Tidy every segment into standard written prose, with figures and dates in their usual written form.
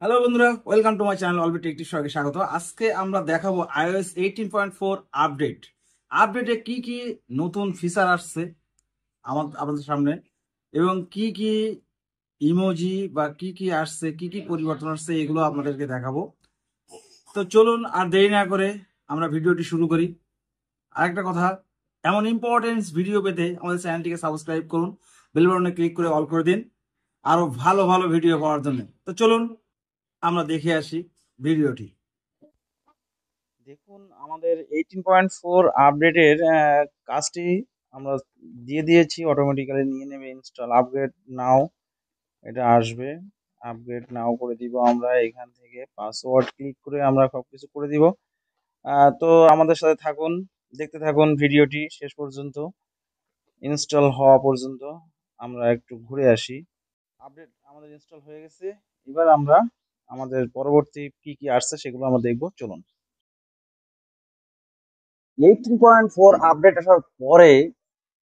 Hello বন্ধুরা, welcome to my channel অলবি টেকটির সঙ্গে স্বাগত। আজকে আমরা দেখাবো iOS 18.4 আপডেটে কি কি নতুন ফিচার আসছে আমাদের সামনে, এবং কি কি ইমোজি বা কি কি আসছে, কি কি পরিবর্তন আসছে, এগুলো আপনাদেরকে দেখাবো। তো চলুন আর দেরি না করে আমরা ভিডিওটি শুরু করি। আরেকটা কথা, এমন ইম্পর্টেন্স ভিডিও পেতে আমাদের চ্যানেলটিকে সাবস্ক্রাইব করুন, বেল বাটনে ক্লিক করে অল করে দিন আরো ভালো ভালো ভিডিও পাওয়ার জন্য। তো চলুন আমরা দেখে আসি ভিডিওটি। দেখুন, আমাদের 18.4 আপডেটের কাজটি আমরা দিয়ে দিয়েছি, অটোমেটিক্যালি নিয়ে নেবে ইনস্টল আপগ্রেড নাও। এটা আসবে, আপগ্রেড নাও করে দিব। আমরা এখান থেকে পাসওয়ার্ড ক্লিক করে আমরা সবকিছু করে দিব। তো আমাদের সাথে থাকুন, দেখতে থাকুন ভিডিওটি শেষ পর্যন্ত, ইনস্টল হওয়া পর্যন্ত। আমরা একটু ঘুরে আসি। আপডেট আমাদের ইনস্টল হয়ে গেছে। এবার আমরা আমাদের পরবর্তী কি কি আসছে সেগুলো আমরা দেখবো, চলুন। 18.4 আপডেট আসার পরে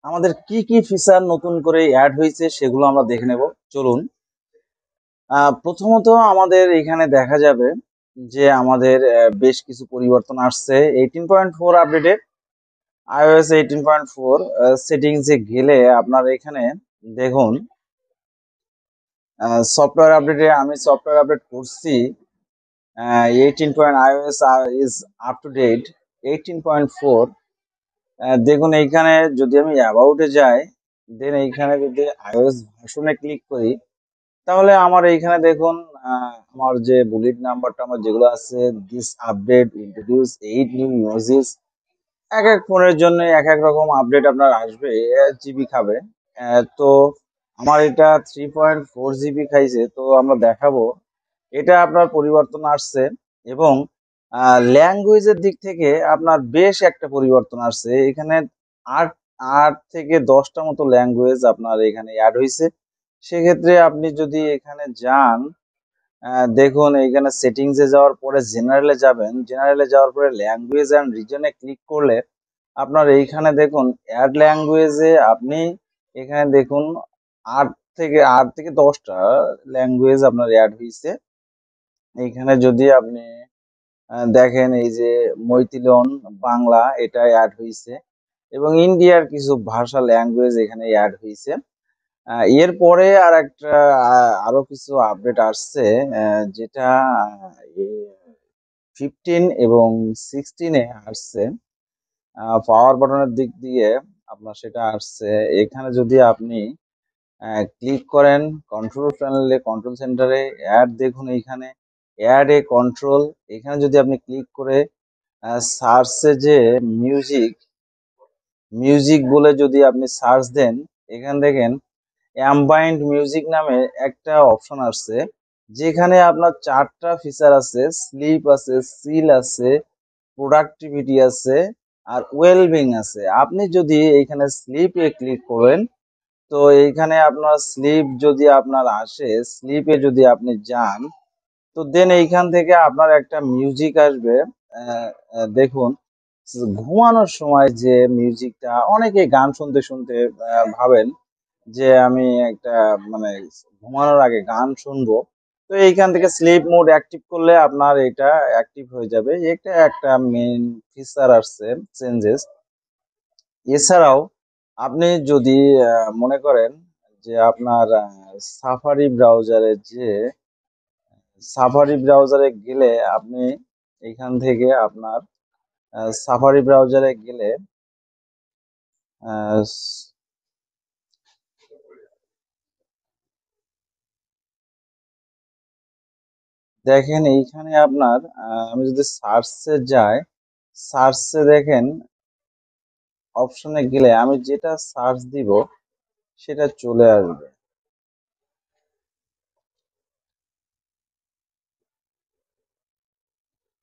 আমাদের কি কি ফিচার নতুন করে অ্যাড হয়েছে সেগুলো আমরা দেখে নেব, চলুন। প্রথমত আমাদের এখানে দেখা যাবে যে আমাদের বেশ কিছু পরিবর্তন আসছে 18.4 আপডেটে। iOS 18.4 সেটিংসে গেলে আপনার এখানে দেখুন, সফটওয়্যার আপডেটে আমি সফটওয়্যার আপডেট করছি 18. iOS is up to date 18.4। দেখুন এইখানে যদি আমি অ্যাবাউটে যাই, দেন এইখানে যদি iOS ভার্সনে ক্লিক করি, তাহলে আমার এইখানে দেখুন আমার যে বুলেট নাম্বারটা আমার যেগুলো আছে, this update introduce 8 new uses. এক এক ফোনের জন্য এক এক রকম আপডেট আপনার আসবে, জিবি খাবে। তো আমার এটা 3.4 জিবি খাইছে, তো আমরা দেখাবো এটা আপনার পরিবর্তন আসছে। এবং ল্যাঙ্গুয়েজের দিক থেকে আপনার বেশ একটা পরিবর্তন আসছে এখানে। আট আট থেকে 10টা মতো ল্যাঙ্গুয়েজ আপনার এখানে অ্যাড হয়েছে। সেক্ষেত্রে আপনি যদি এখানে যান, দেখুন এইখানে সেটিংসে যাওয়ার পরে জেনারেলে যাবেন, জেনারেলে যাওয়ার পরে ল্যাঙ্গুয়েজ অ্যান্ড রিজনে ক্লিক করলে আপনার এইখানে দেখুন অ্যাড ল্যাঙ্গুয়েজে আপনি এখানে দেখুন 8 থেকে 10টা ল্যাঙ্গুয়েজ আপনার অ্যাড হয়েছে। এইখানে যদি আপনি দেখেন, এই যে মৈথিলন বাংলা এটা অ্যাড হয়েছে, এবং ইন্ডিয়ার কিছু ভাষা ল্যাঙ্গুয়েজ এখানে অ্যাড হয়েছে। এরপরে আর একটা আরো কিছু আপডেট আসছে, যেটা 15 এবং 16-এ আসছে। পাওয়ার বাটনের দিক দিয়ে আপনার সেটা আসছে। এখানে যদি আপনি ক্লিক করেন কন্ট্রোল প্যানেলে, কন্ট্রোল সেন্টারে অ্যাড, দেখুন এইখানে অ্যাড এ কন্ট্রোল, এখানে যদি আপনি ক্লিক করে সার্চে যে মিউজিক মিউজিক বলে যদি আপনি সার্চ দেন, এখানে দেখেন অ্যাম্বাইন্ড মিউজিক নামে একটা অপশন আসছে, যেখানে আপনার 4টা ফিচার আছে, স্লিপ আছে, সিল আছে, প্রোডাক্টিভিটি আছে, আর ওয়েলবিং আছে। আপনি যদি এইখানে স্লিপে ক্লিক করেন, তো এইখানে আপনার স্লিপ যদি আপনার আসে, স্লিপে যদি আপনি যান, তো দেন এইখান থেকে আপনার একটা মিউজিক আসবে। দেখুন, ঘুমানোর সময় যে মিউজিকটা, অনেকে গান শুনতে শুনতে ভাবেন যে আমি একটা মানে ঘুমানোর আগে গান শুনবো। তো এইখান থেকে স্লিপ মোড অ্যাক্টিভ করলে আপনার এটা অ্যাক্টিভ হয়ে যাবে। এটা একটা মেইন ফিচার আসছে, চেঞ্জেস। এছাড়াও আপনি যদি মনে করেন যে আপনার সাফারি ব্রাউজারে গেলে আপনি এখান থেকে আপনার সাফারি ব্রাউজারে গেলে আহ, দেখেন এইখানে আপনার আমি যদি সার্চে যাই, সার্চে দেখেন অপশনে গেলে আমি যেটা সার্চ দিব সেটা চলে আসবে।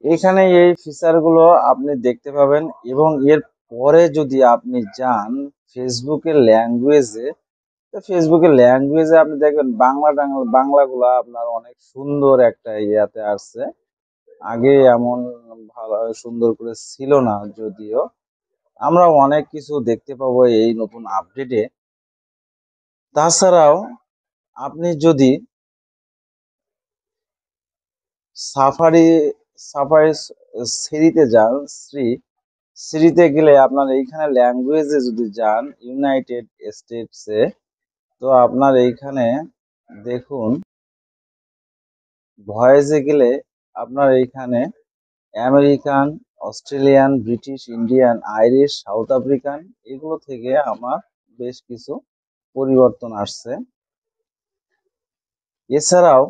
এখানে এই ফিচারগুলো আপনি দেখতে পাবেন। এবং এর পরে যদি আপনি যান ফেসবুকের ল্যাঙ্গুয়েজে, তো ফেসবুকের ল্যাঙ্গুয়েজে আপনি দেখবেন বাংলাগুলা আপনার অনেক সুন্দর একটা ইয়াতে আসছে। আগে এমন ভালো সুন্দর করে ছিল না, যদিও আমরা অনেক কিছু দেখতে পাবো এই নতুন আপডেটে। তাছাড়াও আপনি যদি সাফারি সাফারি সিরিতে যান, সিরিতে গেলে আপনার এইখানে ল্যাঙ্গুয়েজে যদি যান ইউনাইটেড স্টেটসে, তো আপনার এইখানে দেখুন ভয়েসে গেলে আপনার এইখানে American, Australian, British, Indian, Irish, south African এগুলো থেকে আমার বেশ কিছু পরিবর্তন আসছে। এছাড়াও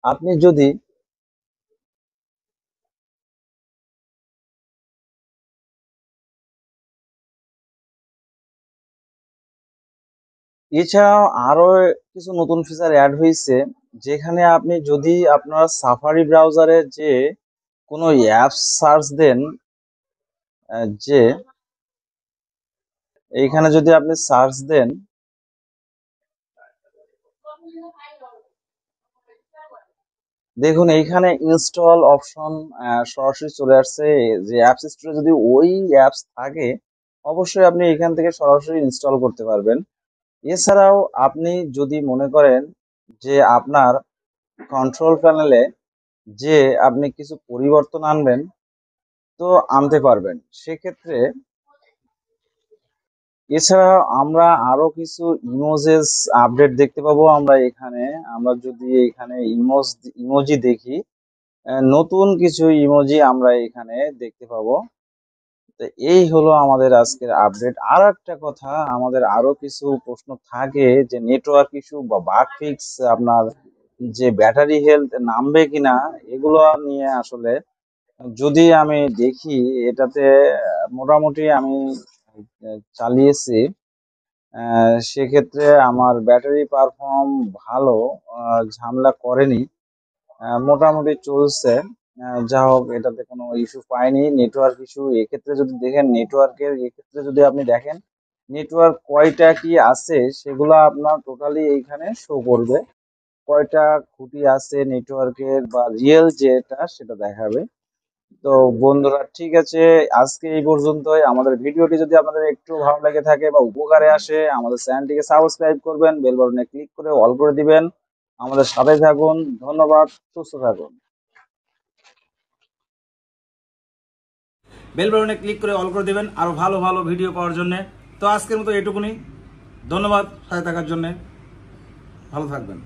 আপনি যদি এছাড়াও আরো কিছু নতুন ফিচার অ্যাড হয়েছে, যেখানে আপনি যদি আপনার সাফারি ব্রাউজারে যে কোনো অ্যাপস সার্চ দেন, যে এইখানে যদি আপনি সার্চ দেন, দেখুন এইখানে ইনস্টল অপশন সরাসরি চলে আসছে। যে অ্যাপস স্টোরে যদি ওই অ্যাপস থাকে অবশ্যই আপনি এখান থেকে সরাসরি ইনস্টল করতে পারবেন। এছাড়াও আপনি যদি মনে করেন যে আপনার কন্ট্রোল প্যানেলে যে আপনি কিছু পরিবর্তন আনবেন, তো আনতে পারবেন সেক্ষেত্রে। এছাড়া আমরা আরো কিছু ইমোজেস আপডেট দেখতে পাবো আমরা এখানে। আমরা যদি এখানে ইমোজি দেখি, নতুন কিছু ইমোজি আমরা এখানে দেখতে পাবো। তো এই হলো আমাদের আজকের আপডেট। আর একটা কথা, আমাদের আরো কিছু প্রশ্ন থাকে যে নেটওয়ার্ক ইস্যু বা বাগ ফিক্স, আপনার যে ব্যাটারি হেলথ নামবে কিনা, এগুলো নিয়ে আসলে যদি আমি দেখি এটাতে মোটামুটি আমি চালিয়েছি, সেক্ষেত্রে আমার ব্যাটারি পারফর্ম ভালো, ঝামেলা করেনি, মোটামুটি চলছে। যা হোক, এটাতে কোনো ইস্যু পাইনি। নেটওয়ার্ক ইস্যু এক্ষেত্রে যদি দেখেন, নেটওয়ার্কের এক্ষেত্রে যদি আপনি দেখেন নেটওয়ার্ক কয়টা কি আছে সেগুলো আপনার টোটালি এইখানে শো করবে। কয়টা খুঁটি আছে নেটওয়ার্কের বা রিয়েল যেটা সেটা দেখাবে। তো বন্ধুরা, ঠিক আছে, আজকে এই পর্যন্তই। আমাদের ভিডিওটি যদি আপনাদের একটু ভালো লেগে থাকে বা উপকারে আসে, আমাদের চ্যানেলটিকে সাবস্ক্রাইব করবেন, বেল বাটনে ক্লিক করে অল করে দিবেন। আমাদের সাথে থাকুন। ধন্যবাদ। সুস্থ থাকুন। বেল বাটনে ক্লিক করে অল করে দেবেন আরো ভালো ভালো ভিডিও পাওয়ার জন্য। তো আজকের মতো এটুকুনি। ধন্যবাদ সাথে থাকার জন্য। ভালো থাকবেন।